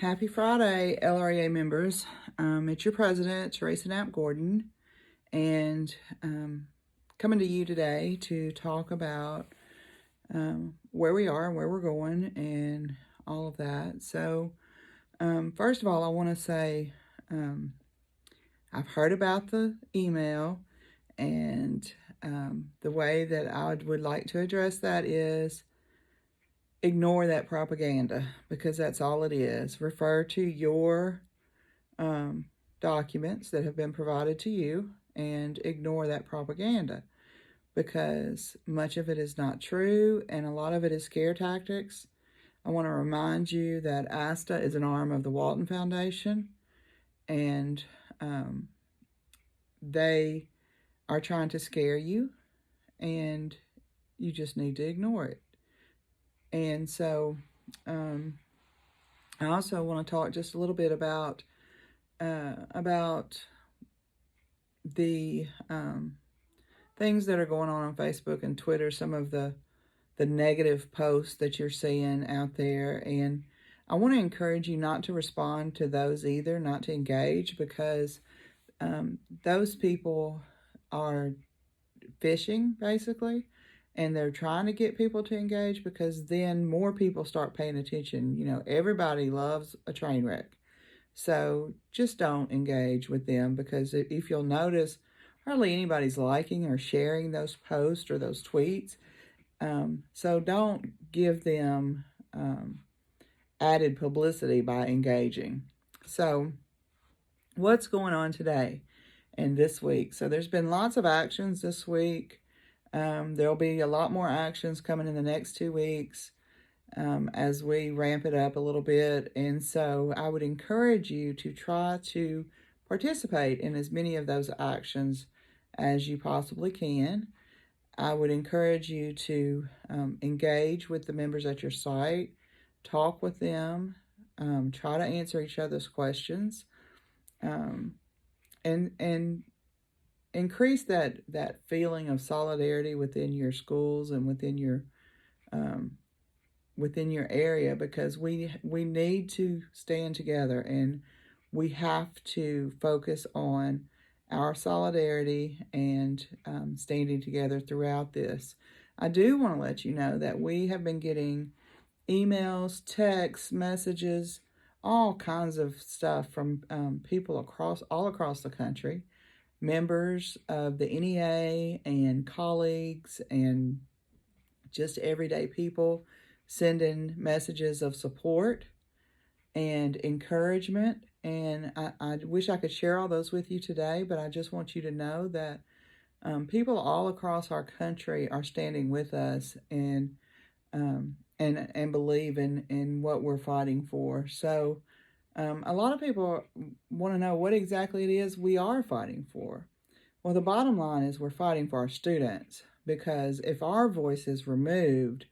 Happy Friday, LREA members. It's your president, Teresa Knapp Gordon, and coming to you today to talk about where we are and where we're going and all of that. So, first of all, I want to say I've heard about the email, and the way that I would like to address that is ignore that propaganda because that's all it is. Refer to your um, documents that have been provided to you and ignore that propaganda because much of it is not true and a lot of it is scare tactics. I want to remind you that ASTA is an arm of the Walton Foundation, and um, they are trying to scare you, and you just need to ignore it. And so, um, I also want to talk just a little bit about the things that are going on Facebook and Twitter, some of the negative posts that you're seeing out there. And I want to encourage you not to respond to those either, not to engage, because those people are fishing basically, and they're trying to get people to engage because then more people start paying attention. Everybody loves a train wreck. So just don't engage with them because if you'll notice, hardly anybody's liking or sharing those posts or those tweets. So don't give them added publicity by engaging. So, what's going on today and this week? So, there's been lots of actions this week. There'll be a lot more actions coming in the next 2 weeks as we ramp it up a little bit. And so, I would encourage you to try to participate in as many of those actions as you possibly can. I would encourage you to engage with the members at your site, talk with them, try to answer each other's questions, um, and increase that feeling of solidarity within your schools and um, within your area, because we need to stand together, and we have to focus on our solidarity and standing together throughout this. I do want to let you know that we have been getting emails, texts, messages, all kinds of stuff from people all across the country, members of the NEA and colleagues and just everyday people sending messages of support and encouragement. And I wish I could share all those with you today, but I just want you to know that people all across our country are standing with us and believe in what we're fighting for. So a lot of people want to know what exactly it is we are fighting for. Well, the bottom line is we're fighting for our students, because if our voice is removed,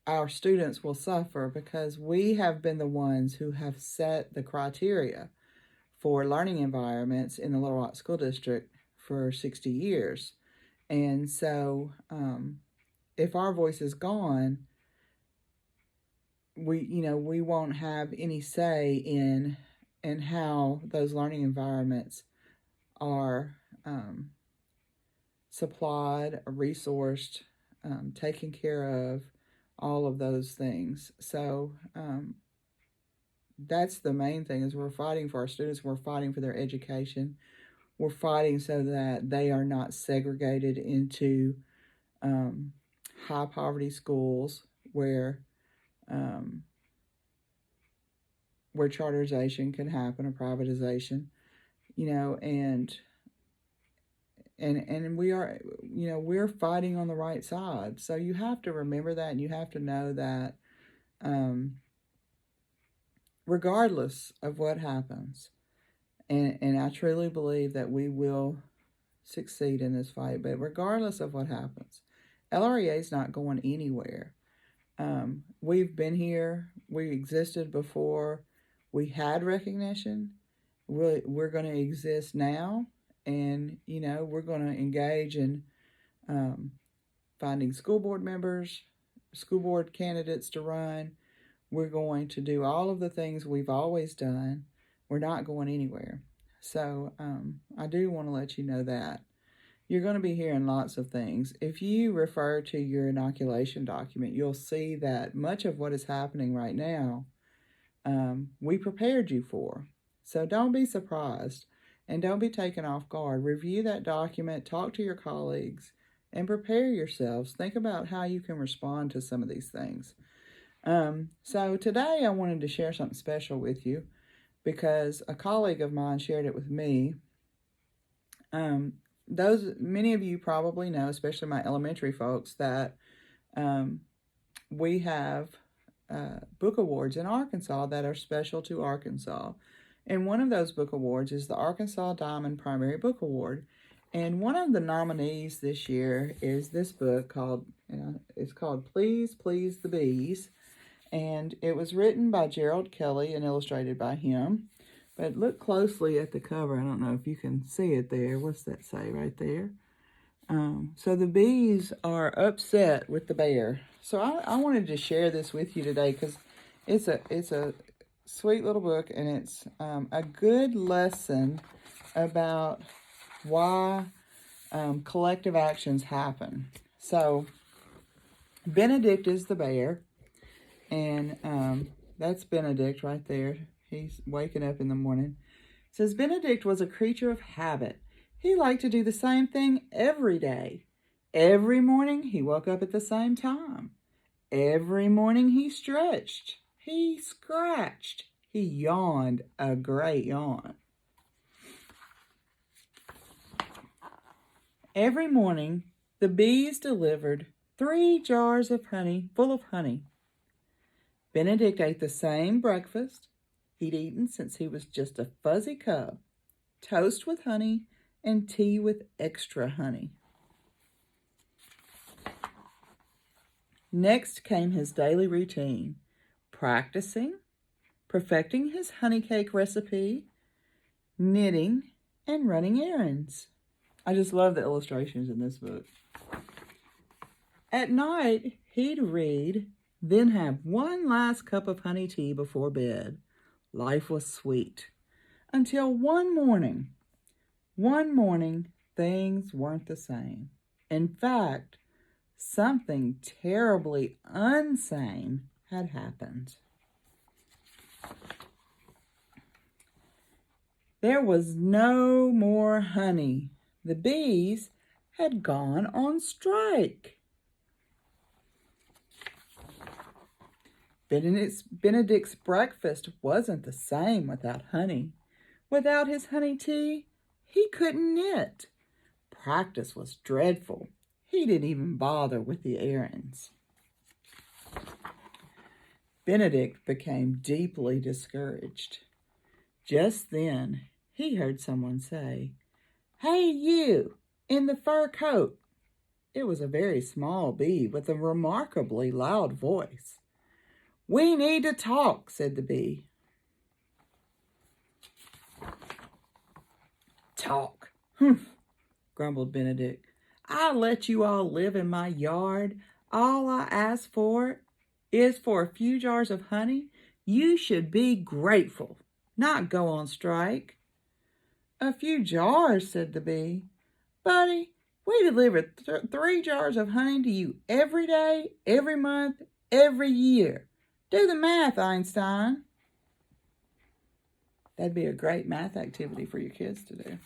our students will suffer, because we have been the ones who have set the criteria for learning environments in the Little Rock School District for 60 years. And so if our voice is gone, we won't have any say in how those learning environments are supplied, resourced, taken care of, all of those things. So that's the main thing, is we're fighting for our students. We're fighting for their education. We're fighting so that they are not segregated into high poverty schools where charterization can happen, or privatization, and we are, we're fighting on the right side. So you have to remember that, and you have to know that regardless of what happens, and I truly believe that we will succeed in this fight, but regardless of what happens, LREA is not going anywhere. We've been here, we existed before we had recognition. We're going to exist now, and we're going to engage in finding school board members, school board candidates to run. we're going to do all of the things we've always done. We're not going anywhere. So I do want to let you know that. You're going to be hearing lots of things. If you refer to your inoculation document, you'll see that much of what is happening right now, we prepared you for. So don't be surprised and don't be taken off guard. Review that document, talk to your colleagues, and prepare yourselves. Think about how you can respond to some of these things. So today I wanted to share something special with you because a colleague of mine shared it with me. Many of you probably know, especially my elementary folks, that we have book awards in Arkansas that are special to Arkansas. And one of those book awards is the Arkansas Diamond Primary Book Award. And one of the nominees this year is this book called, it's called Please Please the Bees. And it was written by Gerald Kelly and illustrated by him. But look closely at the cover. I don't know if you can see it there. What's that say right there? So the bees are upset with the bear. So I wanted to share this with you today because it's a sweet little book, and it's a good lesson about why collective actions happen. So Benedict is the bear, and that's Benedict right there. He's waking up in the morning. It says, Benedict was a creature of habit. He liked to do the same thing every day. Every morning he woke up at the same time. Every morning he stretched. He scratched. He yawned a great yawn. Every morning the bees delivered 3 jars of honey full of honey. Benedict ate the same breakfast he'd eaten since he was just a fuzzy cub. Toast with honey and tea with extra honey. Next came his daily routine, practicing, perfecting his honey cake recipe, knitting, and running errands. I just love the illustrations in this book. At night, he'd read, then have one last cup of honey tea before bed. Life was sweet. Until one morning, things weren't the same. In fact, something terribly unsane had happened. There was no more honey. The bees had gone on strike. Benedict's breakfast wasn't the same without honey. Without his honey tea, he couldn't knit. Practice was dreadful. He didn't even bother with the errands. Benedict became deeply discouraged. Just then, he heard someone say, "Hey, you, in the fur coat." It was a very small bee with a remarkably loud voice. "We need to talk," said the bee. "Talk, humph," grumbled Benedict. "I let you all live in my yard. All I ask for is for a few jars of honey. You should be grateful, not go on strike." "A few jars," said the bee. "Buddy, we deliver 3 jars of honey to you every day, every month, every year. Do the math, Einstein." That'd be a great math activity for your kids to do.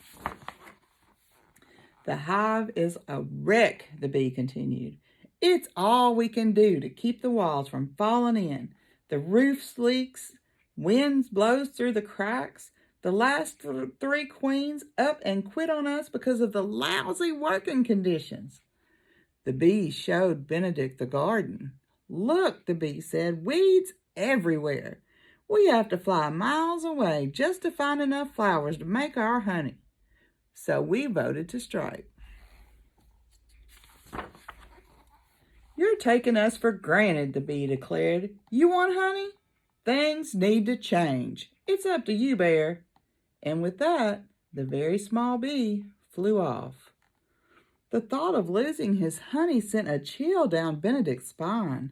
"The hive is a wreck," the bee continued. "It's all we can do to keep the walls from falling in. The roof leaks, winds blows through the cracks. The last 3 queens up and quit on us because of the lousy working conditions." The bee showed Benedict the garden. "Look," the bee said, "weeds everywhere. We have to fly miles away just to find enough flowers to make our honey. So we voted to strike." "You're taking us for granted," the bee declared. "You want honey? Things need to change. It's up to you, bear." And with that, the very small bee flew off. The thought of losing his honey sent a chill down Benedict's spine.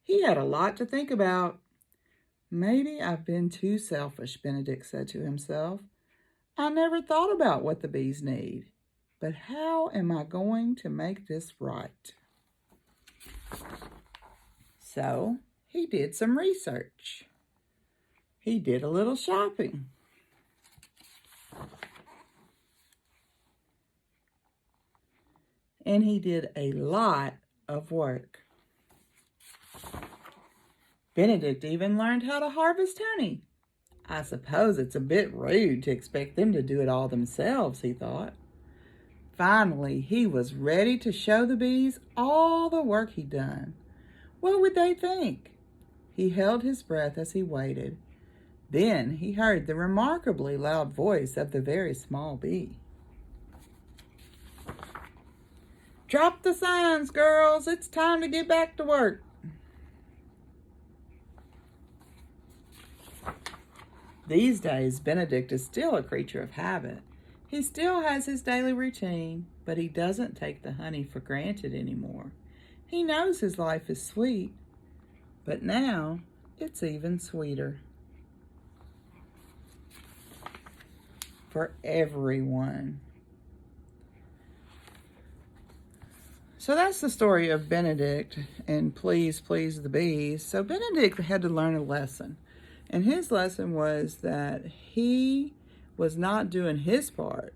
He had a lot to think about. Maybe I've been too selfish, Benedict said to himself. I never thought about what the bees need. But how am I going to make this right? So he did some research. He did a little shopping. And he did a lot of work. Benedict even learned how to harvest honey. I suppose it's a bit rude to expect them to do it all themselves, he thought. Finally, he was ready to show the bees all the work he'd done. What would they think? He held his breath as he waited. Then he heard the remarkably loud voice of the very small bee. Drop the signs, girls. It's time to get back to work. These days, Benedict is still a creature of habit. He still has his daily routine, but he doesn't take the honey for granted anymore. He knows his life is sweet, but now it's even sweeter. For everyone. So that's the story of Benedict and Please Please the Bees. So Benedict had to learn a lesson. And his lesson was that he was not doing his part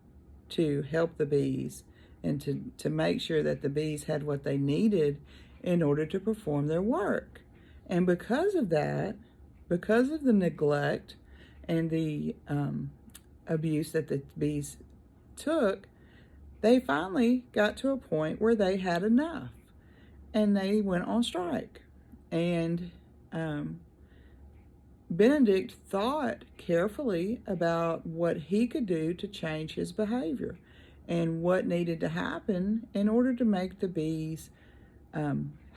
to help the bees and to make sure that the bees had what they needed in order to perform their work. And because of that, because of the neglect and the abuse that the bees took, they finally got to a point where they had enough and they went on strike. And Benedict thought carefully about what he could do to change his behavior and what needed to happen in order to make the bees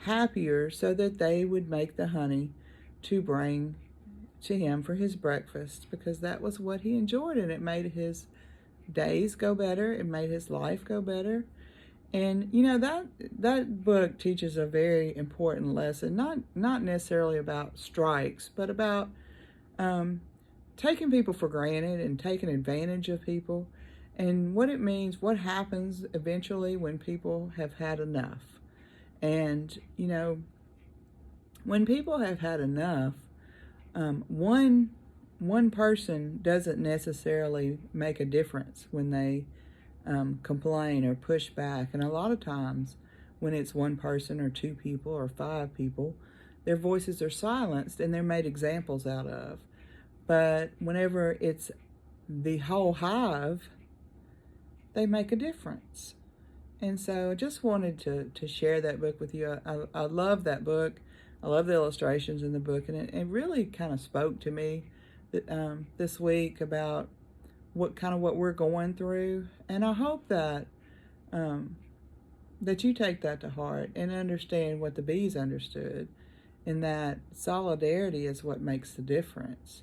happier so that they would make the honey to bring to him for his breakfast, because that was what he enjoyed and it made his days go better. It made his life go better. And you know, that book teaches a very important lesson, not necessarily about strikes, but about taking people for granted and taking advantage of people, and what it means, what happens eventually when people have had enough. And you know, when people have had enough, one person doesn't necessarily make a difference when they complain or push back. And a lot of times when it's one person or two people or five people, their voices are silenced and they're made examples out of. But whenever it's the whole hive, they make a difference. And so I just wanted to share that book with you. I love that book. I love the illustrations in the book, and it really kind of spoke to me this week about what we're going through. And I hope that that you take that to heart and understand what the bees understood, and that solidarity is what makes the difference.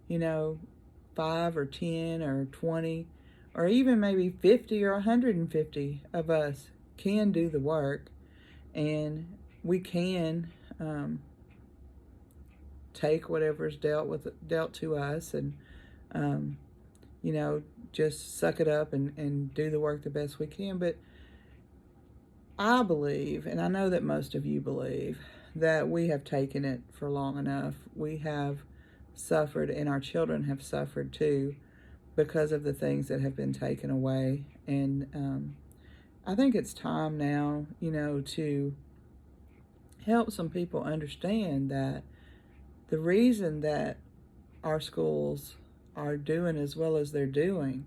You know, 5 or 10 or 20 or even maybe 50 or 150 of us can do the work, and we can take whatever's dealt to us, and you know, just suck it up and do the work the best we can. But I believe, and I know that most of you believe, that we have taken it for long enough. We have suffered, and our children have suffered too, because of the things that have been taken away. And I think it's time now, you know, to help some people understand that the reason that our schools are doing as well as they're doing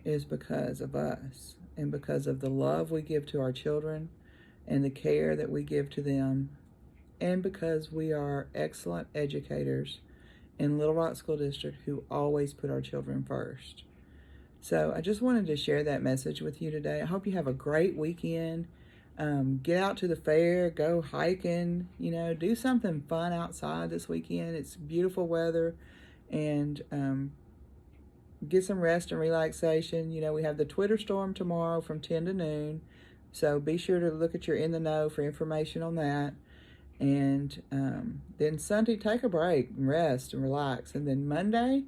is because of us, and because of the love we give to our children and the care that we give to them, and because we are excellent educators in Little Rock School District who always put our children first. So I just wanted to share that message with you today. I hope you have a great weekend. Get out to the fair, go hiking, you know, do something fun outside this weekend. It's beautiful weather, and get some rest and relaxation. You know, we have the Twitter storm tomorrow from 10 to noon, so be sure to look at your In the Know for information on that. And then Sunday, take a break and rest and relax. And then Monday,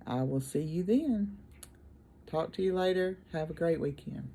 I will see you then. Talk to you later. Have a great weekend.